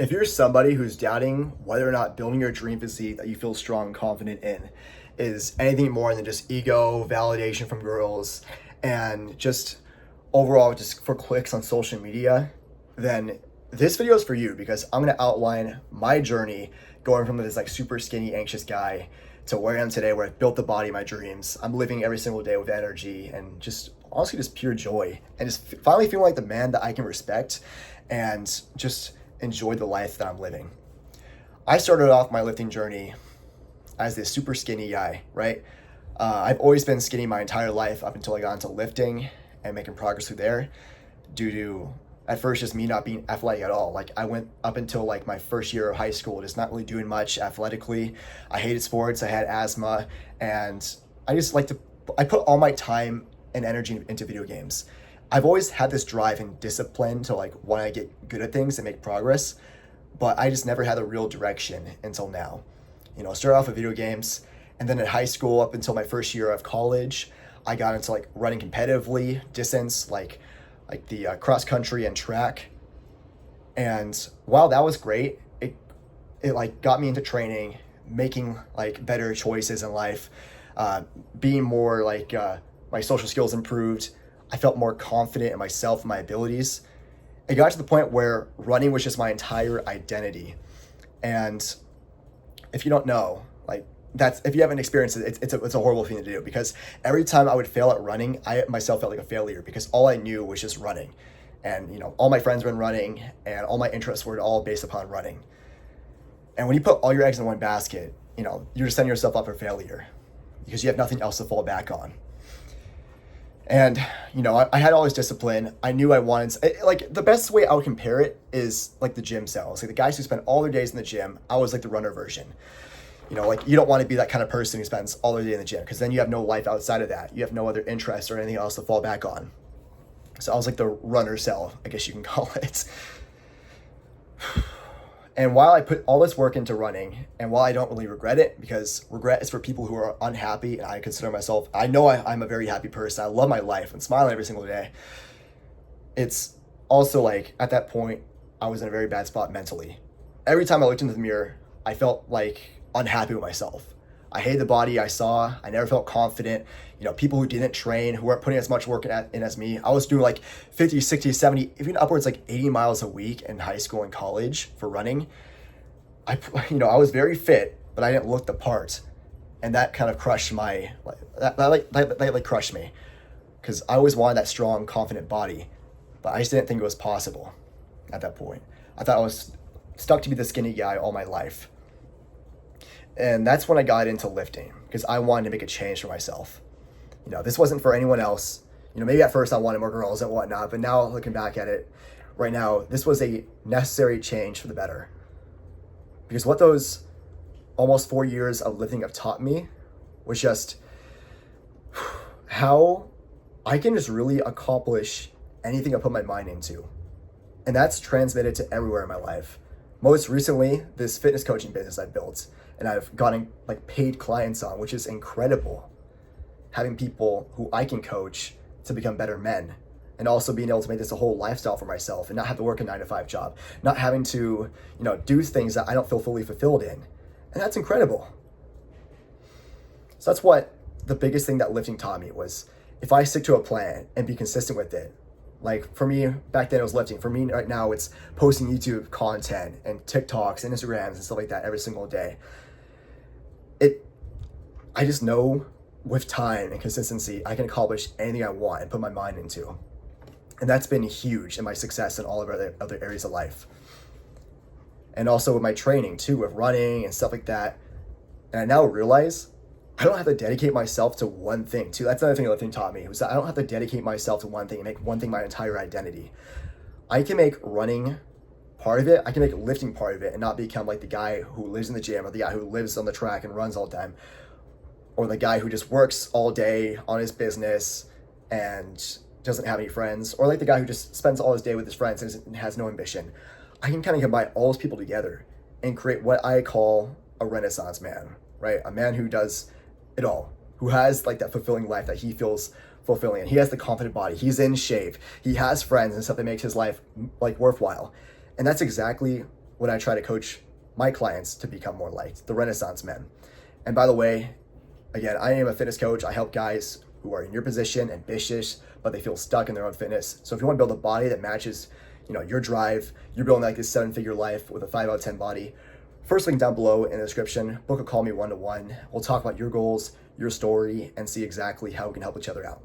If you're somebody who's doubting whether or not building your dream physique that you feel strong and confident in is anything more than just ego, validation from girls, and just overall just for clicks on social media, then this video is for you because I'm going to outline my journey going from this like super skinny, anxious guy to where I am today, where I've built the body of my dreams. I'm living every single day with energy and just honestly just pure joy and just finally feeling like the man that I can respect and just enjoy the life that I'm living. I started off my lifting journey as this super skinny guy, right? I've always been skinny my entire life up until I got into lifting and making progress through there due to at first just me not being athletic at all. Like I went up until like my first year of high school, just not really doing much athletically. I hated sports, I had asthma, and I put all my time and energy into video games. I've always had this drive and discipline to like want to get good at things and make progress, but I just never had a real direction until now. Started off with video games, and then in high school up until my first year of college, I got into like running competitively, distance, like the cross country and track. And while that was great, it like got me into training, making like better choices in life, being more like my social skills improved. I felt more confident in myself and my abilities. It got to the point where running was just my entire identity. And if you don't know, if you haven't experienced it, it's a horrible thing to do, because every time I would fail at running, I myself felt like a failure because all I knew was just running. And, all my friends were running and all my interests were all based upon running. And when you put all your eggs in one basket, you're just setting yourself up for failure because you have nothing else to fall back on. And, I had all this discipline. I knew I wanted, the best way I would compare it is like the gym cells. Like the guys who spend all their days in the gym, I was like the runner version. You don't want to be that kind of person who spends all their day in the gym because then you have no life outside of that. You have no other interests or anything else to fall back on. So I was like the runner cell, I guess you can call it. And while I put all this work into running, and while I don't really regret it, because regret is for people who are unhappy, and I know I'm a very happy person. I love my life and smiling every single day. It's also like at that point, I was in a very bad spot mentally. Every time I looked into the mirror, I felt like unhappy with myself. I hated the body I saw. I never felt confident. People who didn't train, who weren't putting as much work in as me. I was doing like 50, 60, 70, even upwards like 80 miles a week in high school and college for running. I was very fit, but I didn't look the part. And that kind of crushed that crushed me. Because I always wanted that strong, confident body. But I just didn't think it was possible at that point. I thought I was stuck to be the skinny guy all my life. And that's when I got into lifting because I wanted to make a change for myself. This wasn't for anyone else. Maybe at first I wanted more girls and whatnot, but now looking back at it right now, this was a necessary change for the better. Because what those almost 4 years of lifting have taught me was just how I can just really accomplish anything I put my mind into. And that's transmitted to everywhere in my life. Most recently, this fitness coaching business I built, and I've gotten like paid clients on, which is incredible. Having people who I can coach to become better men, and also being able to make this a whole lifestyle for myself and not have to work a 9-to-5 job, not having to, do things that I don't feel fully fulfilled in. And that's incredible. So that's what the biggest thing that lifting taught me was, if I stick to a plan and be consistent with it. Like for me, back then it was lifting. For me right now, it's posting YouTube content and TikToks and Instagrams and stuff like that every single day. I just know with time and consistency, I can accomplish anything I want and put my mind into. And that's been huge in my success in all of other areas of life. And also with my training too, with running and stuff like that. And I now realize I don't have to dedicate myself to one thing too. That's another thing lifting taught me, was that I don't have to dedicate myself to one thing and make one thing my entire identity. I can make running part of it. I can make lifting part of it and not become like the guy who lives in the gym or the guy who lives on the track and runs all the time, or the guy who just works all day on his business and doesn't have any friends, or like the guy who just spends all his day with his friends and has no ambition. I can kind of combine all those people together and create what I call a Renaissance man, right? A man who does it all, who has like that fulfilling life that he feels fulfilling, and he has the confident body, he's in shape, he has friends and stuff that makes his life like worthwhile. And that's exactly when I try to coach my clients to become more like the Renaissance men. And by the way, again, I am a fitness coach. I help guys who are in your position, ambitious, but they feel stuck in their own fitness. So if you want to build a body that matches, your drive, you're building like this 7-figure life with a 5 out of 10 body, first link down below in the description, book a call me 1-to-1. We'll talk about your goals, your story, and see exactly how we can help each other out.